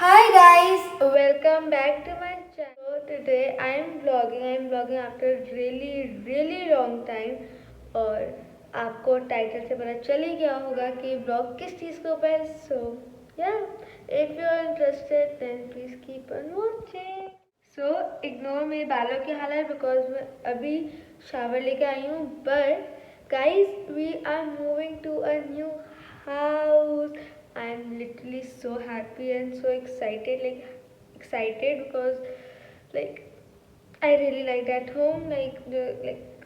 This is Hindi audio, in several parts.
Hi guys, welcome back to my channel. So today I am vlogging after really long time. और आपको टाइटल से पता चल ही गया होगा कि ब्लॉग किस चीज़ के ऊपर. So yeah, if you are interested then please keep on watching. So ignore मेरे बालों की हालत because मैं अभी शावर लेके आई हूँ. But guys, we are moving to a new house. I'm literally so happy and so excited, excited because like I really like that home,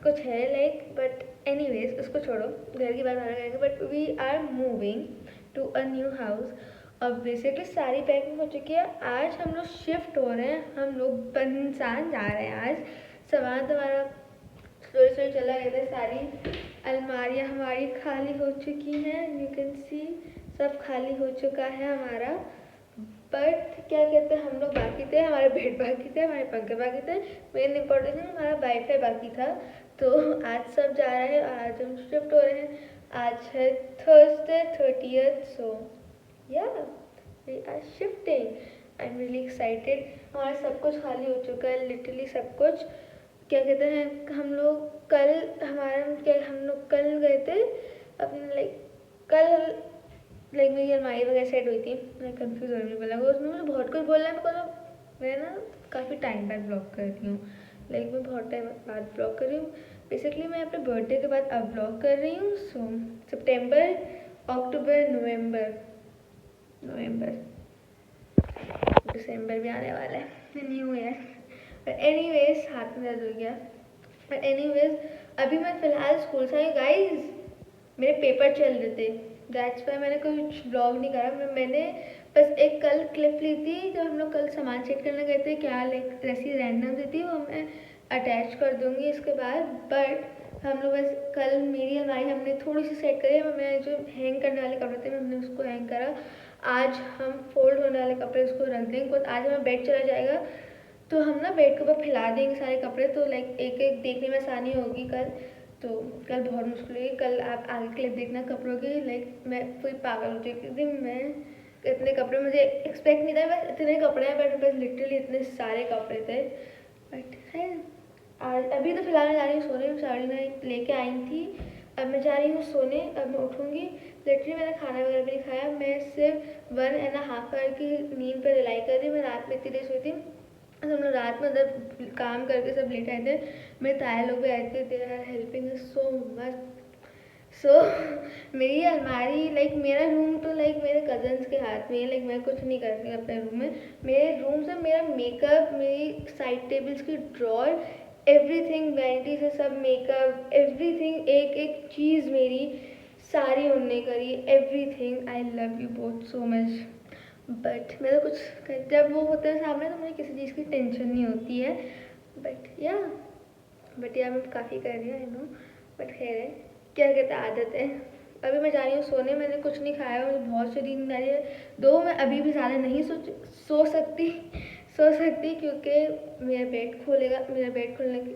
कुछ है but anyways उसको छोड़ो, घर की बात आगे करेंगे. But we are moving to a new house. अब बेसिकली सारी पैकिंग हो चुकी है. आज हम लोग शिफ्ट हो रहे हैं, हम लोग बंसान जा रहे हैं. आज सामान तुम्हारा स्लो चला गया था. सारी अलमारियाँ हमारी खाली हो चुकी हैं. यू कैन सी सब खाली हो चुका है हमारा. बट क्या कहते हैं, हम लोग बाकी थे, हमारे बेड बाकी थे, हमारे पंखे बाकी थे. मेन इम्पोर्टेंट है हमारा वाईफाई बाकी था. तो आज सब जा रहे हैं, आज हम शिफ्ट हो रहे हैं. आज है Thursday 30th. So ya we are shifting. I am really excited. हमारा सब कुछ खाली हो चुका है, लिटरली सब कुछ. क्या कहते हैं, हम लोग कल गए थे अपने कल मेरी अलमारी वगैरह सेट हुई थी. मैं कंफ्यूज हो रही बोला उसमें मुझे बहुत कुछ बोलना है बिकॉज मैं ना काफ़ी टाइम बाद ब्लॉग कर रही हूँ. मैं बहुत टाइम बाद ब्लॉग कर रही हूँ. बेसिकली मैं अपने बर्थडे के बाद अब ब्लॉग कर रही हूँ. सो सितंबर, अक्टूबर, नवंबर, दिसंबर भी आने वाला है, न्यू ईयर. बट एनीवेज हाथ में दर्द हो गया. बट एनीवेज अभी मैं फ़िलहाल स्कूल से आई. गाइज मेरे पेपर चल रहे थे, दैट्स वाई मैंने कुछ ब्लॉग नहीं करा. मैंने बस एक कल क्लिप ली थी जब हम लोग कल सामान चेक करने गए थे. क्या ऐसी रैंडम सी थी, वो मैं अटैच कर दूँगी इसके बाद. बट हम लोग बस कल मेरी अलमारी हमने थोड़ी सी सेट करी. मैं जो हैंग करने वाले कपड़े थे हमने उसको हैंग करा. आज हम फोल्ड होने वाले कपड़े उसको रख देंगे बिकॉज आज हमारा बेड चला जाएगा. तो हम ना बेड के ऊपर फैला देंगे सारे कपड़े. तो एक एक देखने में आसानी होगी कल. तो कल बहुत मुश्किल है. कल आप आगे क्लिप देखना कपड़ों की. मैं पूरी पागल हो चुकी थी. मैं इतने कपड़े मुझे एक्सपेक्ट नहीं था बस इतने कपड़े हैं. बट बस लिटरली इतने सारे कपड़े थे. बट है आज अभी तो फिलहाल मैं जा रही हूँ सोने. साड़ी में लेके आई थी, अब मैं जा रही हूँ सोने. अब मैं उठूँगी. लिटरली मैंने खाना वगैरह भी नहीं खाया. मैं सिर्फ 1.5 आवर की नींद पर रिलाई कर रही. मैं रात में इतनी देर सोई थी. हम लोग रात में उधर काम करके सब लेट आए थे. मेरे ताया लोग भी आए थे. They are helping us so much. So मेरी अलमारी मेरा रूम तो मेरे कजन्स के हाथ में है. मैं कुछ नहीं कर रही अपने रूम में. मेरे रूम से मेरा मेकअप, मेरी साइड टेबल्स की ड्रॉर, एवरीथिंग, वैनिटी से सब मेकअप, एवरीथिंग, एक एक चीज़ मेरी सारी उनने करी. Everything. I love you both so much. But मेरा कुछ जब वो होता है सामने तो मुझे किसी चीज़ की टेंशन नहीं होती है. बट या मैं काफ़ी कर रही हूँ, आई नो. बट खैर है, क्या कहते हैं, आदत है. अभी मैं जा रही हूँ सोने. मैंने कुछ नहीं खाया, मुझे बहुत सी नींद आ रही है. दो मैं अभी भी ज़्यादा नहीं सो सकती क्योंकि मेरा बेड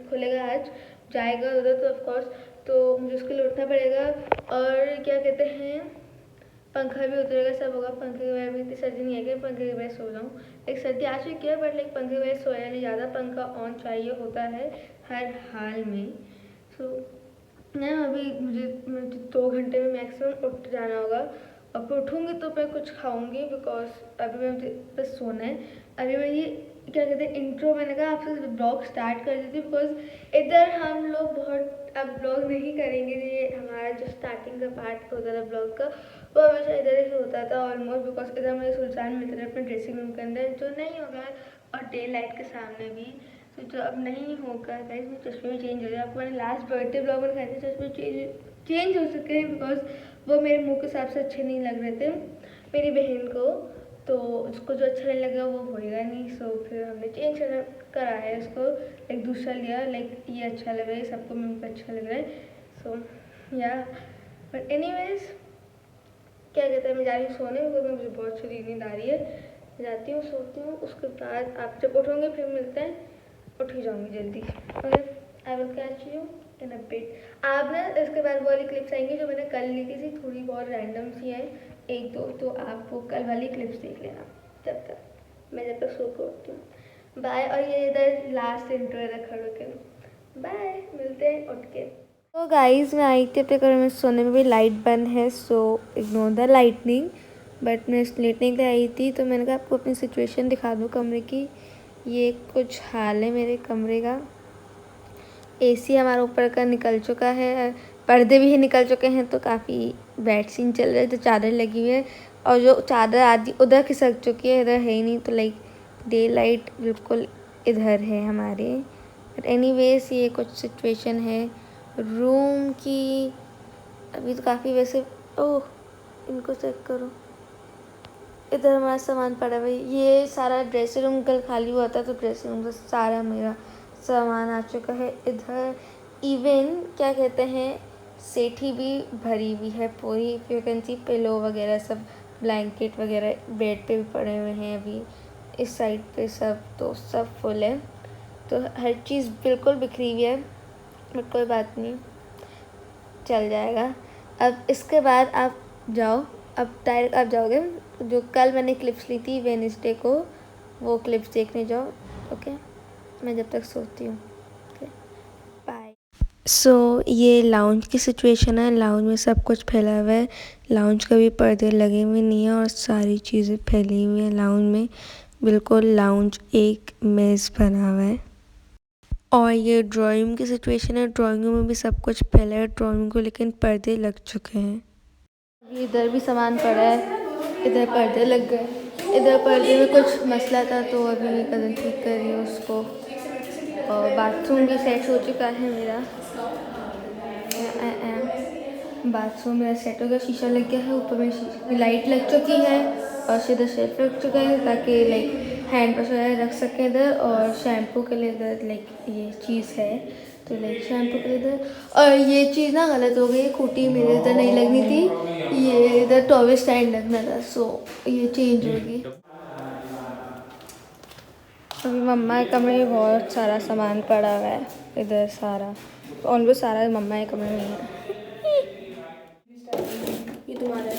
खुलेगा आज. जाएगा उधर तो ऑफकोर्स तो मुझे उसके लिए उठना पड़ेगा. और क्या कहते हैं, पंखा भी उतरेगा, सब होगा. पंखे के बगैर भी इतनी सर्दी नहीं है कि पंखे के बगैर सो जाऊँ. सर्दी आ चुकी है बट पंखे के बगैर सोया नहीं ज़्यादा. पंखा ऑन चाहिए होता है हर हाल में. सो मैं अभी मुझे 2 घंटे में मैक्सिमम उठ जाना होगा. और फिर उठूँगी तो मैं कुछ खाऊँगी बिकॉज अभी मुझे बस सोना है. अभी मैं ये क्या कहते हैं इंट्रो, मैंने कहा आपसे ब्लॉग स्टार्ट कर देती बिकॉज इधर हम लोग बहुत अब ब्लॉग नहीं करेंगे. ये हमारा जो स्टार्टिंग का पार्ट होता था ब्लॉग का वो हमेशा इधर ही होता था ऑलमोस्ट. बिकॉज इधर मुझे सुल्तान मिलते थे अपने ड्रेसिंग रूम के अंदर जो नहीं होगा, और डे लाइट के सामने भी. तो जो अब नहीं होगा गाइस, मेरे चश्मे भी चेंज हो गए. आपको मैंने लास्ट बर्थडे ब्लॉग में दिखाए थे, चश्मे चेंज हो चुके हैं बिकॉज वो मेरे मुंह के हिसाब से अच्छे नहीं लग रहे थे मेरी बहन को. तो उसको जो अच्छा नहीं लगा वो होएगा नहीं. सो फिर हमने चेंज करा है इसको. दूसरा लिया. ये अच्छा लग रहा है, सबको मुझे अच्छा लग रहा है. सो या बट एनीवेज क्या कहते हैं, मैं जा रही हूँ सोने क्योंकि मुझे बहुत सी नींद आ रही है. जाती हूँ, सोती हूँ. उसके बाद आप जब उठोगे फिर मिलते हैं. उठ ही जाऊँगी जल्दी. Okay, I will catch you in a bit. आप ना इसके बाद वाली क्लिप्स आएंगी जो मैंने कल ली थी, थोड़ी बहुत रैंडम सी हैं 1-2. तो आप वो कल वाली क्लिप्स देख लेना. तब तक जब तक सो के उठती हूँ। बाय। और ये इधर लास्ट इंट्रो इधर खड़े के बाय, मिलते हैं उठ के। तो गाइज मैं आई थी अपने कमरे में सोने में, भी लाइट बंद है, so ignore the lightning. But मैं लेटने के लिए आई थी तो मैंने कहा आपको अपनी सिचुएशन दिखा दूँ कमरे की। ये कुछ हाल है मेरे कमरे का। एसी हमारा ऊपर का निकल चुका है, पर्दे भी निकल चुके हैं, तो काफ़ी बैड सीन चल रहा है। तो चादर लगी हुई है और जो चादर आधी उधर खिसक चुकी है, इधर है ही नहीं, तो लाइक डे लाइट बिल्कुल इधर है हमारे। बट एनीवेज ये कुछ सिचुएशन है रूम की। अभी तो काफ़ी वैसे, ओह इनको चेक करो, इधर हमारा सामान पड़ा हुआ है। ये सारा ड्रेसिंग रूम कल खाली हुआ था, तो ड्रेसिंग रूम से सारा मेरा सामान आ चुका है इधर। इवन क्या कहते हैं, सेठी भी भरी हुई है पूरी, यू कैन सी पिलो वगैरह सब, ब्लैंकेट वगैरह बेड पे भी पड़े हुए हैं अभी इस साइड पे सब, तो सब फुल है। तो हर चीज़ बिल्कुल बिखरी हुई है, बट कोई बात नहीं, चल जाएगा। अब इसके बाद आप जाओ, अब डायरेक्ट आप जाओगे जो कल मैंने क्लिप्स ली थी वेडनेसडे को, वो क्लिप्स देखने जाओ। ओके, मैं जब तक सोती हूँ। Okay bye. सो ये लाउंज की सिचुएशन है। लाउंज में सब कुछ फैला हुआ है, लाउंज का भी पर्दे लगे हुए नहीं है और सारी चीज़ें फैली हुई हैं लाउंज में। बिल्कुल लाउंज एक मेज़ बना हुआ है। और ये ड्राइंग रूम की सिचुएशन है। ड्राइंग रूम में भी सब कुछ फैला है ड्राइंग रूम को, लेकिन पर्दे लग चुके हैं। इधर भी सामान पड़ा है, इधर पर्दे लग गए, इधर पर्दे में कुछ मसला था तो अभी कज़न ठीक कर रही है उसको। और बाथरूम भी सेट हो चुका है मेरा, बाथरूम मेरा सेट हो गया, शीशा लग गया है, ऊपर में शीशे की लाइट लग चुकी है और सीधा शेल्फ रख चुका है ताकि लाइक हैंड वॉश वगैरह रख सकें इधर। और शैम्पू के लिए इधर लाइक ये चीज़ है, तो लाइक शैम्पू के लिए इधर। और ये चीज़ ना गलत हो गई, खूटी मेरे इधर नहीं लगनी थी, ये इधर टॉवल स्टैंड लगना था, सो ये चेंज होगी। अभी मम्मा के कमरे में बहुत सारा सामान पड़ा हुआ है, इधर सारा ऑलमोस्ट सारा मम्मा के कमरे में है। ये तुम्हारा है।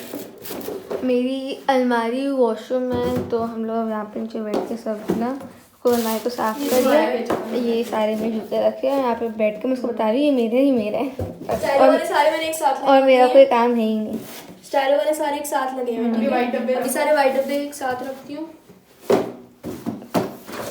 मेरी अलमारी वॉशरूम में, तो हम लोग यहाँ पे नीचे बैठ के सब ना को अलमारी को साफ कर लिया। ये सारे मेरे जूते रखे हैं यहाँ पे बैठ के, मैं उसको बता रही हूँ ये मेरे हैं और सारे मैंने एक साथ और मेरा कोई काम है ही नहीं। स्टाइलो वाले सारे एक साथ लगे हैं। वाइट डब्बे, अभी सारे वाइट डब्बे एक साथ रखती हूँ।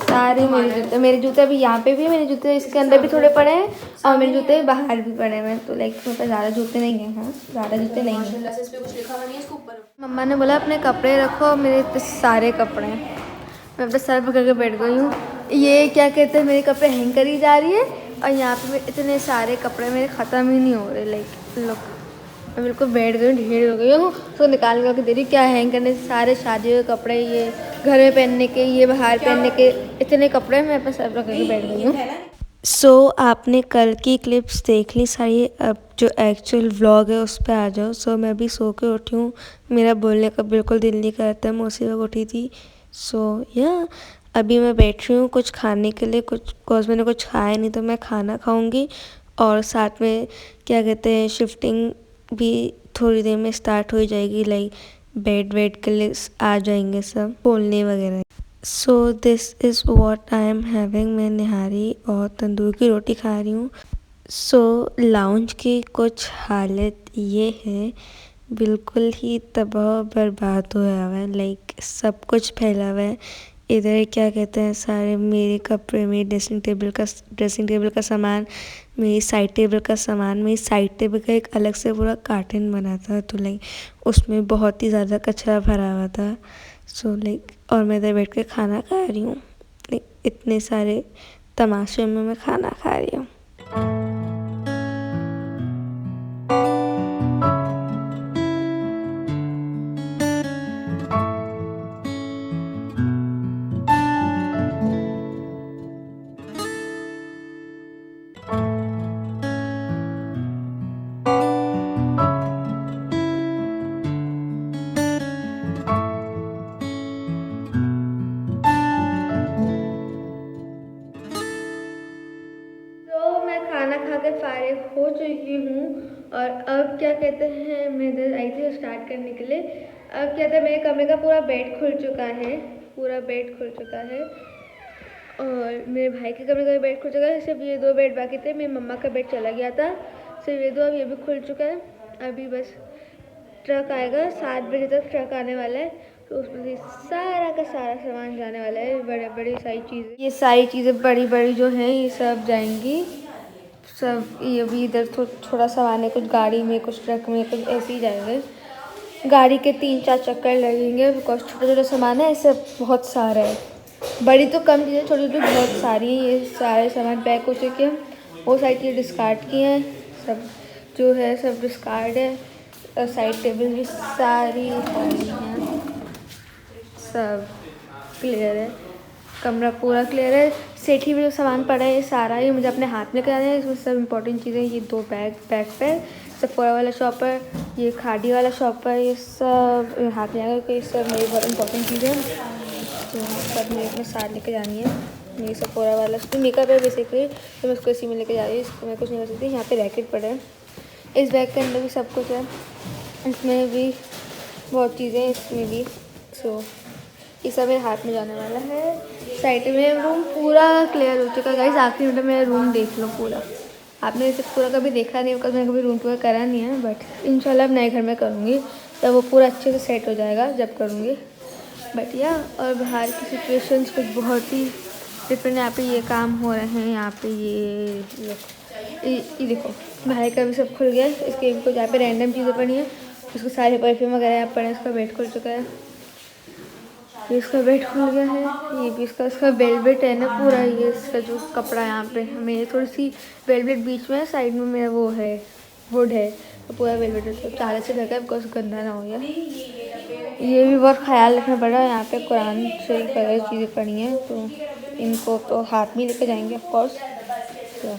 सारे मेरे जूते अभी यहाँ पे भी है, मेरे जूते इसके अंदर भी थोड़े पड़े हैं और मेरे जूते बाहर भी पड़े हैं, तो लाइक मेरे पास ज़्यादा जूते नहीं हैं। हाँ ज़्यादा जूते नहीं हैं। इस पे कुछ लिखा हुआ नहीं है, इसको ऊपर। मम्मा ने बोला अपने कपड़े रखो, मेरे इतने सारे कपड़े हैं, मैं अपना सर पकड़ के बैठ गई हूँ। ये क्या कहते हैं, मेरे कपड़े हैंग करी जा रही है और यहाँ पे इतने सारे कपड़े मेरे ख़त्म ही नहीं हो रहे। लाइक लुक, मैं बिल्कुल बैठ गई हूँ, ढेर हो गई हूँ, तो निकाल के दे रही क्या हैंग करने से, सारे शादी के कपड़े, ये घर में पहनने के, ये बाहर पहनने के, इतने कपड़े मैं अपना सर पकड़ के बैठ गई हूँ। सो आपने कल की क्लिप्स देख ली सारी, अब जो एक्चुअल व्लॉग है उस पर आ जाओ। सो मैं भी सो के उठी हूँ, मेरा बोलने का बिल्कुल दिल नहीं करता, मैं उसी वक्त उठी थी। सो या अभी मैं बैठ रही हूँ कुछ खाने के लिए, कुछ बिकॉज मैंने कुछ खाया नहीं, तो मैं खाना खाऊंगी और साथ में क्या कहते हैं शिफ्टिंग भी थोड़ी देर में स्टार्ट हो जाएगी। लाइक बेड वेड के लिए आ जाएंगे सब, बोलने वगैरह। So this is what I am having. मैं निहारी और तंदूर की रोटी खा रही हूँ। सो लाउंज की कुछ हालत ये है, बिल्कुल ही तबाह बर्बाद हुआ हुआ है, लाइक सब कुछ फैला हुआ है। इधर क्या कहते हैं सारे मेरे कपड़े, मेरी ड्रेसिंग टेबल का सामान, मेरी साइड टेबल का सामान, मेरी साइड टेबल का एक अलग से पूरा कार्टन बना था, तो लाइक उसमें बहुत ही ज़्यादा कचरा भरा हुआ था। सो लाइक और मैं इधर बैठ के खाना खा रही हूँ, लाइक इतने सारे तमाशे में मैं खाना खा रही हूँ। तो मैं खाना खा के फारिग हो चुकी हूँ और अब क्या कहते हैं, मैं इधर आई थी स्टार्ट करने के लिए। अब क्या था, मेरे कमरे का पूरा बेड खुल चुका है, पूरा बेड खुल चुका है और मेरे भाई के कमरे का भी बेड खुल चुका है। सिर्फ ये 2 बेड बाकी थे, मेरी मम्मा का बेड चला गया था, सिर्फ ये 2, अब ये भी खुल चुका है। अभी बस ट्रक आएगा, 7 बजे तक ट्रक आने वाला है, तो उसमें से सारा का सारा सामान जाने वाला है। बड़े बड़ी सारी चीज़ें, ये सारी चीज़ें बड़ी बड़ी जो हैं ये सब जाएंगी। सब ये भी इधर थोड़ा सामान है, कुछ गाड़ी में, कुछ ट्रक में, कुछ ऐसे ही जाएंगे। गाड़ी के 3-4 चक्कर लगेंगे बिकॉज छोटा छोटा सामान है, ऐसे बहुत सारा है। बड़ी तो कम चीज़ें, छोटी छोटी बहुत सारी हैं। ये सारे सामान पैक हो चुके हैं, वो सारी चीज़ें डिस्कार्ड की हैं, सब जो है सब डिस्कार्ड है। और साइड टेबल भी सारी हैं, सब क्लियर है, कमरा पूरा क्लियर है। सेठी में जो सामान पड़ा है ये सारा ही मुझे अपने हाथ में कराना है। इसमें सब इम्पोर्टेंट चीज़ें, ये 2 बैकपैक, सफोरा वाला शॉपर, ये खादी वाला शॉपर, ये सब हाथ में आएगा, ये सब मेरी बहुत इंपॉर्टेंट चीज़ें हैं, तो सब मेरे अपने साथ लेके जानी है। ये सफोरा वाला मेकअप है बेसिकली, तो मैं उसको इसी में लेके जा रही हूँ, इसको मैं कुछ नहीं कर सकती। यहाँ पे रैकेट पड़ा है, इस बैग के अंदर भी सब कुछ है, इसमें भी बहुत चीज़ें हैं, इसमें भी। सो ये सब मेरे हाथ में जाने वाला है। साइड में रूम पूरा क्लियर हो चुका है गाइस। आखिरी मिनट में मेरा रूम देख लो पूरा, आपने इसे पूरा कभी देखा नहीं होगा, मैंने कभी रूम पूरा करा नहीं है, बट इंशाल्लाह अब नए घर में करूँगी, तब वो पूरा अच्छे से सेट हो जाएगा जब करूँगी। बट या और बाहर की सिचुएशंस कुछ बहुत ही डिफरेंट। यहाँ पे ये काम हो रहे हैं, यहाँ पे ये देखो भाई का भी सब खुल गया है। इसके कुछ यहाँ पे रैंडम चीज़ें पड़ी हैं, उसके सारे परफ्यूम वगैरह यहाँ पड़े हैं। इसका बेड खुल चुका है, इसका बेड खुल गया है, ये भी इसका वेलवेट है ना पूरा, ये इसका जो कपड़ा यहाँ पे मेरे थोड़ी सी वेलवेट बीच में है, साइड में मेरा वो है वुड है, तो पूरा वेलवेट है, तो चादर से ढका है बिकॉज गंदा ना हो गया। ये भी बहुत ख्याल रखना पड़ रहा है। यहाँ पे कुरान शरीफ वगैरह चीज़ें पड़ी हैं, तो इनको तो हाथ में लेके जाएंगे ऑफकोर्स। तो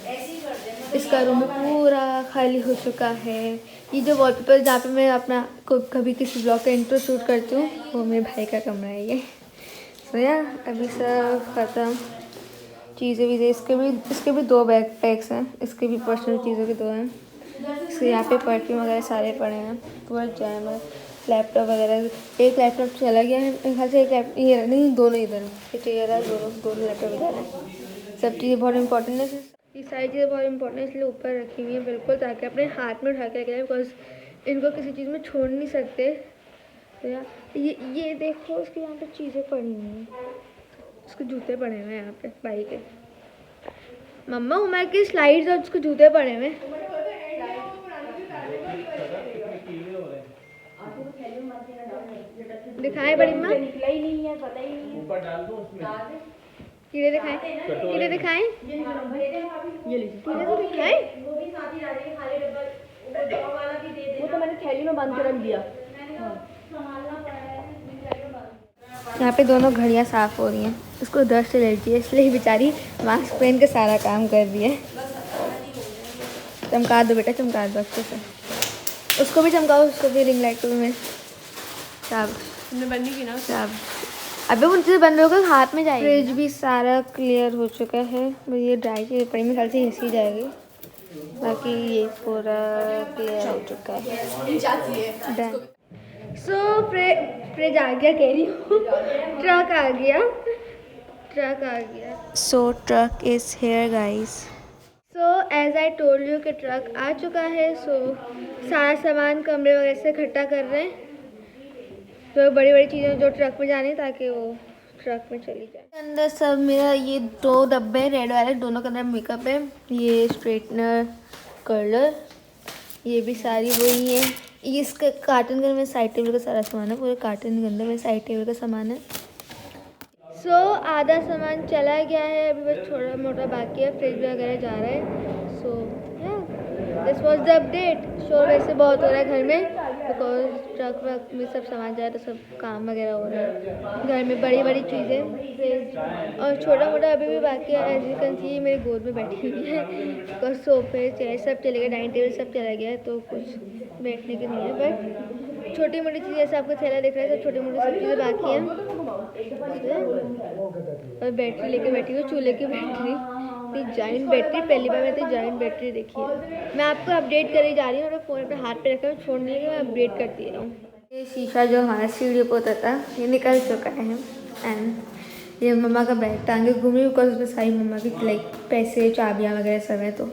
इसका रूम पूरा खाली हो चुका है। ये जो वॉलपेपर जहाँ पे मैं अपना कभी किसी ब्लॉग का इंट्रो शूट करती हूँ, वो मेरे भाई का कमरा है ये। तो यार अभी सब ख़त्म, चीज़ें भी इसके भी 2 बैकपैक्स हैं, इसके भी पर्सनल चीज़ों के 2 हैं। इसके यहाँ पे परफ्यूम वगैरह सारे पड़े हैं, पूरा जैम है। लैपटॉप वगैरह, एक लैपटॉप चला गया है मेरे ख्याल से, एक लैपटॉप ये नहीं, दोनों इधर है, चेयर है, दोनों लैपटॉप इधर है। सब चीज़ें बहुत इंपॉर्टेंट है, ये सारी चीज़ें बहुत इंपॉर्टेंट है, इसलिए ऊपर रखी हुई है बिल्कुल, ताकि अपने हाथ में उठा के रखें, बिकॉज इनको किसी चीज़ में छोड़ नहीं सकते। तो यार ये देखो, उसके यहाँ पे चीज़ें पड़ी हुई हैं, उसके जूते पड़े हुए हैं यहाँ पे भाई के। मम्मा उमर की स्लाइड्स और उसके जूते पड़े हुए हैं। दिखाएं बड़ी माँ, निकला ही नहीं है, पता ही नहीं है, ऊपर डाल दो उसमें, कीड़े दिखाएं, कीड़े दिखाएं, ये लीजिए कीड़े तो दिखाएं, वो भी साथ ही डालेंगे, खाली डब्बा वो वाला भी दे देना, वो तो मैंने थैली में बांध के रख दिया, संभालना पड़ा है। यहाँ पे दोनों घड़ियाँ साफ हो रही हैं, उसको दर्द से एलर्जी है, इसलिए बेचारी मास्क पहन के सारा काम कर रही है। चमका दो बेटा, चमका दो अच्छे से, उसको भी चमकाओ, उसको भी रिंग लाइट को भी। मैं तुमने बननी की ना सब, अबे उनसे बन रहे होगा हाथ में जाएगी। फ्रिज भी सारा क्लियर हो चुका है, ये ड्राई चीज़ पड़ी, मेरे ख्याल से ऐसी ही जाएगी, बाकी ये पूरा क्लियर हो चुका है। डन। सो फ्रिज आ गया, कह रही हूँ ट्रक आ गया, ट्रक आ गया। So truck is here guys. So as I told you कि ट्रक आ चुका है। सो सारा सामान कमरे वगैरह से इकट्ठा कर रहे हैं, तो बड़ी बड़ी चीज़ें जो ट्रक में जानी, ताकि वो ट्रक में चली जाए। अंदर सब मेरा ये 2 डब्बे रेड वाले, दोनों के अंदर मेकअप है, ये स्ट्रेटनर, कर्लर, ये भी सारी वही है। ये इसका कार्टन के अंदर साइड टेबल का सारा सामान है, पूरे कार्टन के अंदर में साइड टेबल का सामान है। सो आधा सामान चला गया है, अभी बस थोड़ा मोटा बाकी है, फ्रिज वगैरह जा रहा है। So this was the update. शोर वैसे बहुत हो रहा है घर में, बिकॉज ट्रक वक में सब सामान जा रहा है, तो सब काम वगैरह हो रहा है घर में, बड़ी बड़ी चीज़ें, फ्रिज और छोटा मोटा अभी भी बाकी है। एज यू कैन सी मेरी गोद में बैठी हुई है, बिकॉज सोफे चेयर सब चले गए, डाइनिंग टेबल सब चला गया है, तो कुछ बैठने की नहीं है। बट छोटी मोटी चीज़ें, जैसे आपको थैला दिख रहा है, सब छोटी मोटी सब चीज़ें बाकी हैं। और बैटरी लेके बैठी हूँ, चूल्हे की बैटरी, इतनी जाइंट बैटरी, पहली बार मैंने इतनी जाइंट बैटरी देखी है। मैं आपको अपडेट करी जा रही हूँ, और फ़ोन अपने हाथ पे रखा, छोड़ने लगे, मैं अपडेट करती रहा हूँ। ये शीशा जो हमारा सीढ़ी पे होता था, ये निकल चुका है, एंड ये मम्मा का बैग टांगे घूम रही हूँ बिकॉज उसमें सारी मम्मा की लाइक पैसे चाबियाँ वगैरह सब है, तो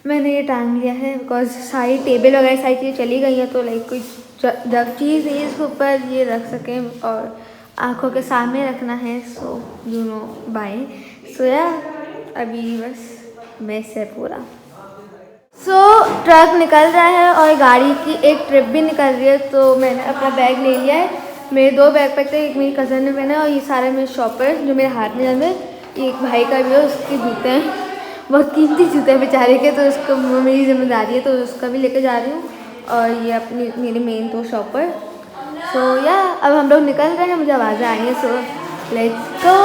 मैंने ये टांग लिया है बिकॉज सारी टेबल वगैरह सारी चीज़ें चली गई हैं, तो लाइक कोई जब चीज़ नहीं इसके ऊपर ये रख सकें और आँखों के सामने रखना है, सो यू नो बाय। सो या अभी बस मैस है पूरा। सो ट्रक निकल रहा है और गाड़ी की एक ट्रिप भी निकल रही है, तो मैंने अपना बैग ले लिया है। मेरे 2 बैकपैक थे, एक मेरी कज़न ने पहना है और ये सारे मेरे शॉपर जो मेरे हाथ में जाते हैं। एक भाई का भी है, उसके जूते हैं, बहुत कीमती जूते हैं बेचारे के, तो उसको मेरी जिम्मेदारी है, तो उसका भी लेके जा रही हूँ। और ये अपनी मेरे मेन 2 शॉपर। सो या अब हम लोग निकल रहे हैं, मुझे आवाज़ें आ रही हैं, सो लेट्स गो।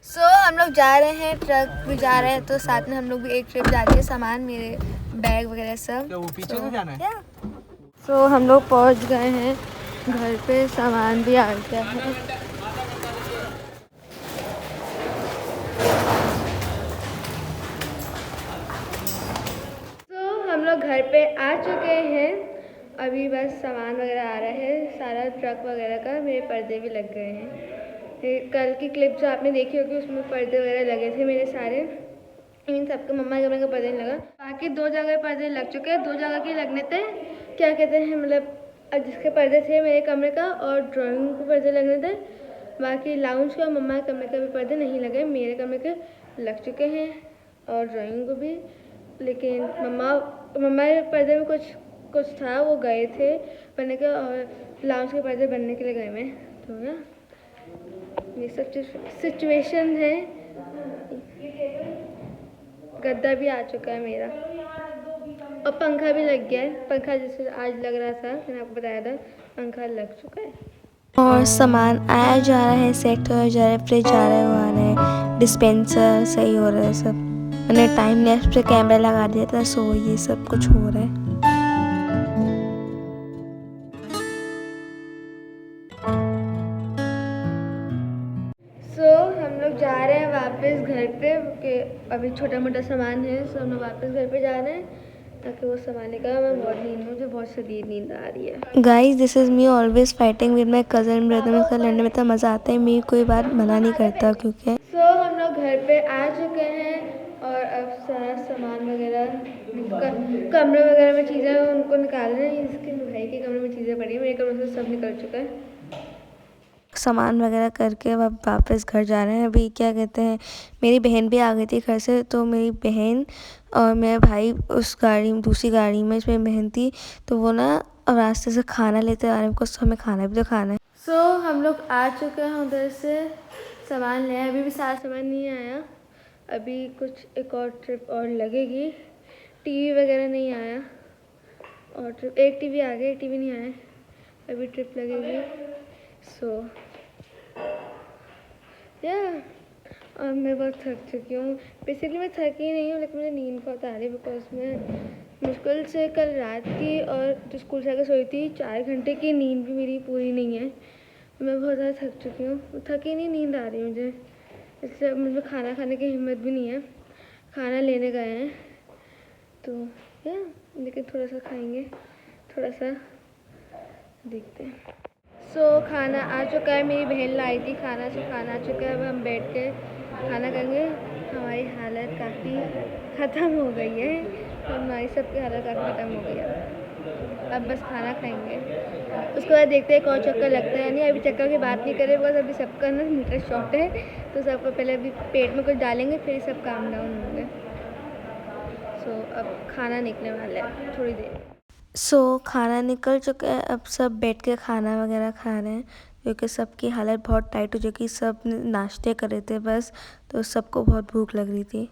सो हम लोग जा रहे हैं, ट्रक भी जा रहे हैं, तो साथ में हम लोग भी एक ट्रिप जा रही है, सामान मेरे बैग वगैरह सब। वो पीछे को जाना है। सो हम लोग पहुंच गए हैं घर पे, सामान भी आ गया है। तो हम लोग घर पे आ चुके हैं, अभी बस सामान वगैरह आ रहा है, सारा ट्रक वगैरह का। मेरे पर्दे भी लग गए हैं। कल की क्लिप जो आपने देखी होगी उसमें पर्दे वगैरह लगे थे मेरे सारे, इन सबके मम्मा के कमरे का पर्दे नहीं लगा। बाकी 2 जगह पर्दे लग चुके हैं, 2 जगह के लगने थे, क्या कहते हैं मतलब जिसके पर्दे थे मेरे कमरे का और ड्राइंग रूम के पर्दे लगने थे। बाकी लाउंज के और मम्मा के कमरे के भी पर्दे नहीं लगे, मेरे कमरे के लग चुके हैं और ड्राइंग को भी। लेकिन मम्मा के पर्दे में कुछ था, वो गए थे बनने के, और लाउंज के पर्दे बनने के लिए गए मैं। तो ना ये सब सिचुएशन है। गद्दा भी आ चुका है मेरा और पंखा भी लग गया है। पंखा जैसे आज लग रहा था, मैंने आपको बताया था, पंखा लग चुका है। और सामान आया जा रहा है, सेट हो जा रहा है, फ्रिज आ रहा है, वो आ रहा है, डिस्पेंसर सही हो रहा है सब। मैंने टाइम लैप्स पे कैमरा लगा दिया था, सो ये सब कुछ हो रहा है। सो हम लोग जा रहे हैं वापस घर पे, कि अभी छोटा मोटा सामान है, सो हम लोग वापस घर पे जा रहे हैं ताकि वो सामान निकला। मैं बहुत नींद, मुझे बहुत शदीद नींद आ रही है। Guys this is me always fighting with my cousin brother. मेरे साथ लड़ने में इतना मज़ा आता है, मेरी कोई बात मना नहीं करता क्योंकि सो हम लोग घर पे आ चुके हैं और अब सारा सामान वगैरह कमरे वगैरह में चीज़ें उनको निकाल रहे हैं। इसके भाई के कमरे में चीज़ें पड़ी हैं, मेरे कमरे से सब निकल चुका है। सामान वगैरह करके अब वापस घर जा रहे हैं। अभी क्या कहते हैं, मेरी बहन भी आ गई थी घर से, तो मेरी बहन और मेरा भाई उस गाड़ी में, दूसरी गाड़ी में इसमें बहन थी, तो वो ना रास्ते से खाना लेते आ रहे हैं, कुछ हमें खाना भी तो खाना है। सो हम लोग आ चुके हैं उधर से, सामान ले आए, अभी भी सारा सामान नहीं आया, अभी कुछ एक और ट्रिप और लगेगी। टीवी वगैरह नहीं आया, और ट्रिप एक टीवी आ गया, एक टीवी नहीं आया, अभी ट्रिप लगेगी। सो या और मैं बहुत थक चुकी हूँ। बेसिकली मैं थकी नहीं हूँ, लेकिन मुझे नींद बहुत आ रही है बिकॉज मैं मुश्किल से कल रात की और जो स्कूल से आकर सोई थी 4 घंटे की नींद भी मेरी पूरी नहीं है। मैं बहुत ज़्यादा थक चुकी हूँ, थकी नहीं, नींद आ रही है मुझे, इसलिए मुझे खाना खाने की हिम्मत भी नहीं है। खाना लेने गए हैं तो या लेकिन थोड़ा सा खाएंगे, थोड़ा सा देखते हैं। सो खाना आ चुका है, मेरी बहन लाई थी खाना, सो खाना आ चुका है। अब हम बैठ के खाना करेंगे। हमारी हालत काफ़ी ख़त्म हो गई है, हमारी सबकी हालत काफ़ी ख़त्म हो गई है। अब बस खाना खाएंगे, उसके बाद देखते हैं कौन चक्कर लगता है। नहीं अभी चक्कर की बात नहीं करें बिकॉज अभी सबका ना मीटर शॉर्ट है, तो सबको पहले अभी पेट में कुछ डालेंगे फिर सब काम डाउन होंगे। सो अब खाना निकलने वाला है थोड़ी देर। सो खाना निकल चुका है, अब सब बैठ के खाना वगैरह खा रहे हैं क्योंकि सबकी हालत बहुत टाइट हो चुकी, सब नाश्ते कर रहे थे बस, तो सबको बहुत भूख लग रही थी।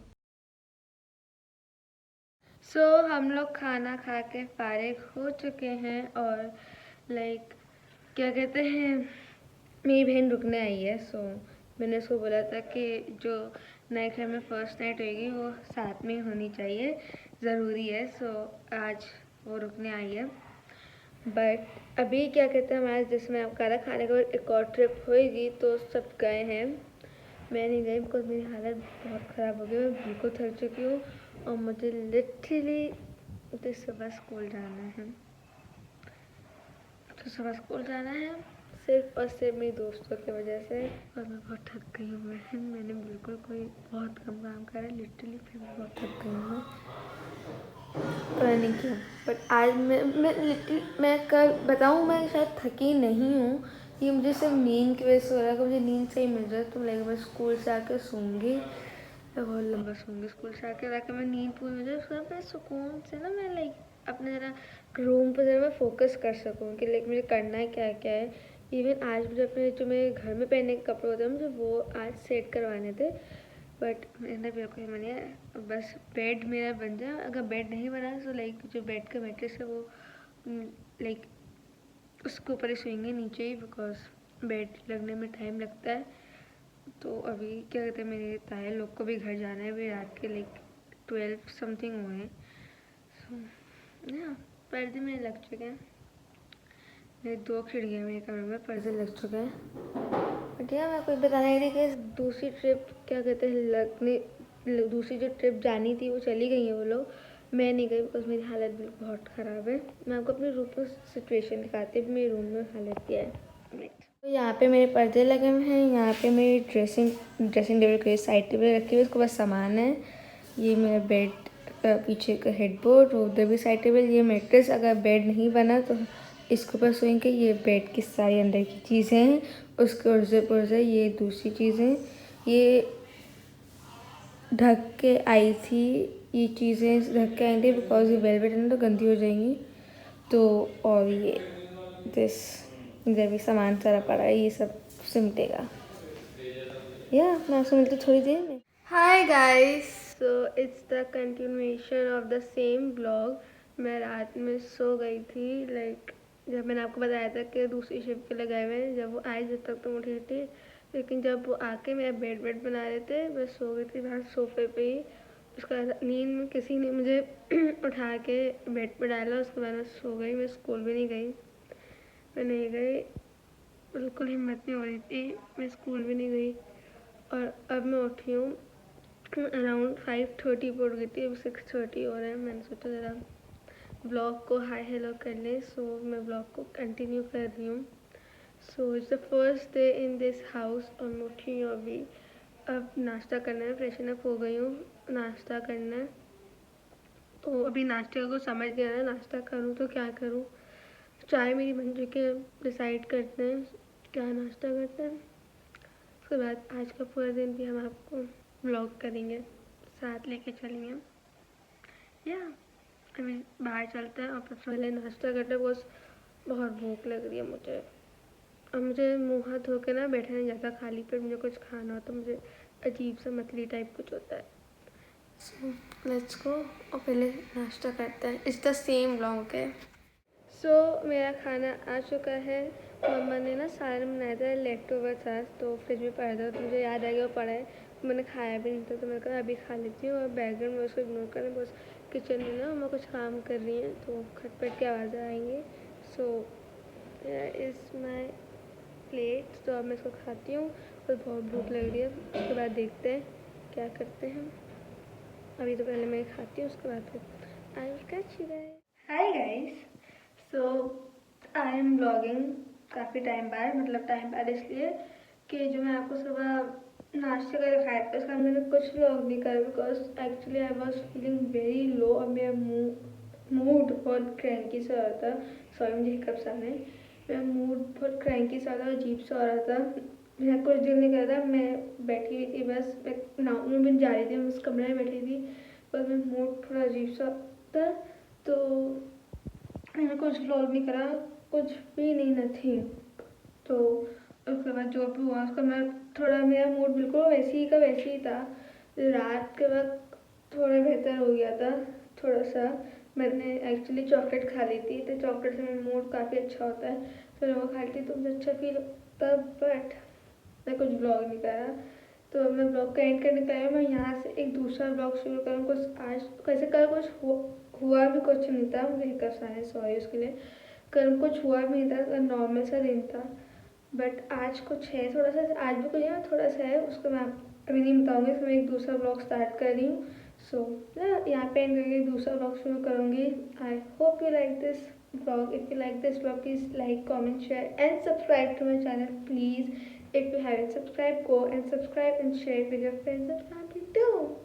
सो हम लोग खाना खा के फारिग हो चुके हैं और लाइक क्या कहते हैं, मेरी बहन रुकने आई है। सो मैंने उसको बोला था कि जो नए घर में फर्स्ट नाइट होगी वो साथ में होनी चाहिए, ज़रूरी है। सो आज वो रुकने आई है, बट अभी क्या कहते हैं, हमारे जिसमें आप खाना खाने के बाद एक और ट्रिप होएगी, तो सब गए हैं, मैं नहीं गई बिकॉज मेरी हालत बहुत ख़राब हो गई, मैं बिल्कुल थक चुकी हूँ और मुझे लिटरली सुबह स्कूल जाना है, तो सुबह स्कूल जाना है। सिर्फ और सिर्फ मेरी दोस्तों की वजह से। और मैं बहुत थक गई हूँ। मैंने बिल्कुल कोई बहुत कम काम करा है, लिटरली फिर भी बहुत थक गई हूँ मैं, पता नहीं क्यों। बट आज मैं कल बताऊँ, मैं शायद थकी नहीं हूँ, ये मुझे सिर्फ नींद की वजह से हो रहा है कि मुझे नींद सही मिल जाए तो लाइक मैं स्कूल से आकर सोऊंगी, मैं बहुत लंबा सोऊंगी। स्कूल से आकर मैं नींद पूरी हो जाए, उसके बाद मैं सुकून से ना मैं लाइक अपने ज़रा रूम पर ज़रा मैं फोकस कर सकूँ कि लाइक मुझे करना है क्या क्या है। इवन आज मुझे अपने जो मेरे घर में पहनने के कपड़े होते हैं मुझे वो आज सेट करवाने थे, बट मेरा बिल्कुल मन है बस बेड मेरा बन जाए। अगर बेड नहीं बना तो लाइक जो बेड का मैट्रेस है वो लाइक उसके ऊपर ही सोएंगे, नीचे ही, बिकॉज बेड लगने में टाइम लगता है। तो अभी क्या कहते हैं, मेरे ताए लोग को भी घर जाना है, अभी रात के लाइक 12 समथिंग हुए हैं। सो या पर्दे मेरे लग चुके हैं, मेरे 2 खिड़कियाँ मेरे कमरे में पर्दे लग चुके हैं। बट या मैं कुछ बता रही थी कि दूसरी ट्रिप क्या कहते हैं दूसरी जो ट्रिप जानी थी वो चली गई है वो लोग, मैं नहीं गई बिकॉज मेरी हालत बिल्कुल बहुत ख़राब है। मैं आपको अपने रूम में सिचुएशन दिखाती हूँ, मेरे रूम में हालत क्या है। तो यहाँ पे मेरे पर्दे लगे हुए हैं, यहाँ पे मेरी ड्रेसिंग टेबल के साइड टेबल रखी हुई है, उसके बाद सामान है। ये मेरा बेड का पीछे का हेडबोर्ड, उधर भी साइड टेबल, ये मैट्रेस अगर बेड नहीं बना तो इसके ऊपर सोएंगे। ये बेड की सारी अंदर की चीज़ें हैं, उसके उर्जे पुर्जे ये दूसरी चीज़ें, ये ढक के आई थी, ये चीज़ें ढक के आई थी बिकॉज ये वेलवेट है ना तो गंदी हो जाएंगी। तो और ये दिस इधर भी सामान सारा पड़ा है, ये सब सिमटेगा। या मैं आपसे मिलती थोड़ी देर में। Hi guys, so it's the continuation of the same blog. मैं रात में सो गई थी, लाइक जब मैंने आपको बताया था कि दूसरी शिफ्ट के लगाए हुए हैं, जब वो आए जब तक तो उठी थी, लेकिन जब वो आके मेरा बेड बना रहे थे मैं सो गई थी बाहर सोफे पे ही। उसका नींद में किसी ने मुझे उठा के बेड पे डाला, उसके बाद मैं सो गई। मैं स्कूल भी नहीं गई, मैं नहीं गई, बिल्कुल हिम्मत नहीं हो रही थी, मैं स्कूल भी नहीं गई। और अब मैं उठी हूँ अराउंड 5:30 पर उठ गई थी, अब 6:30 हो रहा है। मैंने सोचा ज़रा ब्लॉग को हाय हेलो कर लें, सो मैं ब्लॉग को कंटिन्यू कर रही हूँ। So it's the first day in this house और मैं उठी हूँ अभी। अब नाश्ता करना है, फ्रेशन अप हो गई हूँ, नाश्ता करना है। तो अभी नाश्ते का कुछ समझ नहीं आ रहा है, नाश्ता करूँ तो क्या करूँ। चाय मेरी बन चुकी है, डिसाइड करते हैं क्या नाश्ता करते हैं। उसके बाद आज का पूरा दिन भी हम आपको व्लॉग करेंगे, साथ लेके चलेंगे। या अभी बाहर चलते हैं और फिर पहले नाश्ता करते हैं, बहुत भूख लग रही है मुझे। और मुझे मुँह हाथ धो के ना बैठा नहीं जाता, खाली पेट मुझे कुछ खाना हो तो मुझे अजीब सा मतली टाइप कुछ होता है। सो लेट्स गो और पहले नाश्ता करते हैं। इट्स द सेम व्लॉग है। सो मेरा खाना आ चुका है। मम्मा ने ना सालन बनाया था, लेफ्ट ओवर था तो फ्रिज में पड़ा था, तो मुझे याद आ गया वो पड़ा है, तो मैंने खाया भी नहीं था, तो मैंने कहा अभी खा लेती हूँ। और बैकग्राउंड में उसको इग्नोर करना, बस किचन में ना मम्मा कुछ काम कर रही हैं तो खटपट की आवाज़ें आएंगी। सो इज़ माई प्लेट, तो अब मैं इसको खाती हूँ और बहुत भूख लग रही है। उसके बाद देखते हैं क्या करते हैं। अभी तो पहले मैं खाती हूँ, उसके बाद फिर I will catch you guys. Hi guys, so I am blogging काफ़ी टाइम बाद, मतलब टाइम बाद इसलिए कि जो मैं आपको सुबह नाश्ते का दिखाया था उसका मैंने कुछ व्लॉग नहीं करा because actually I was feeling very low और मेरा मूड बहुत क्रैंकी सा हो रहा था। सॉरी मुझे हिकअप्स आ रहे हैं। मेरा मूड बहुत क्रैंकी सा था, अजीब सा हो रहा था, मेरा कुछ दिल नहीं कर रहा। मैं बैठी हुई थी, बस मैं भी जा रही थी, मैं उस कमरे में बैठी थी, बस मेरा मूड थोड़ा अजीब सा था। तो मैंने कुछ व्लॉग नहीं करा, कुछ भी नहीं, नथिंग। तो उसके बाद जो भी हुआ उसका मैं थोड़ा, मेरा मूड बिल्कुल वैसे ही था। रात के वक्त थोड़ा बेहतर हो गया था थोड़ा सा। मैंने एक्चुअली चॉकलेट खा ली थी, तो चॉकलेट से मेरा मूड काफ़ी अच्छा होता है, फिर वो खा ली थी तो मुझे अच्छा फील होता, बट मैं कुछ ब्लॉग नहीं करा। तो मैं ब्लॉग का एंड करने के लिए मैं यहाँ से एक दूसरा ब्लॉग शुरू करूँ। कुछ आज कैसे कल कुछ हुआ भी कुछ नहीं था, मुझे हिकअप्स आए, सॉरी उसके लिए। कल कुछ हुआ भी नहीं था, नॉर्मल सा दिन था, बट आज कुछ है थोड़ा सा, आज भी कुछ है थोड़ा सा है, उसको मैं अभी नहीं बताऊँगी। फिर मैं एक दूसरा ब्लॉग स्टार्ट कर रही हूँ। सो यहाँ पे एंड करके दूसरा ब्लॉग शुरू करूँगी। I hope you like this. vlog. If you like this vlog, please like, comment, share, and subscribe to my channel, please. If you haven't subscribed, go and subscribe and share it with your friends and family too.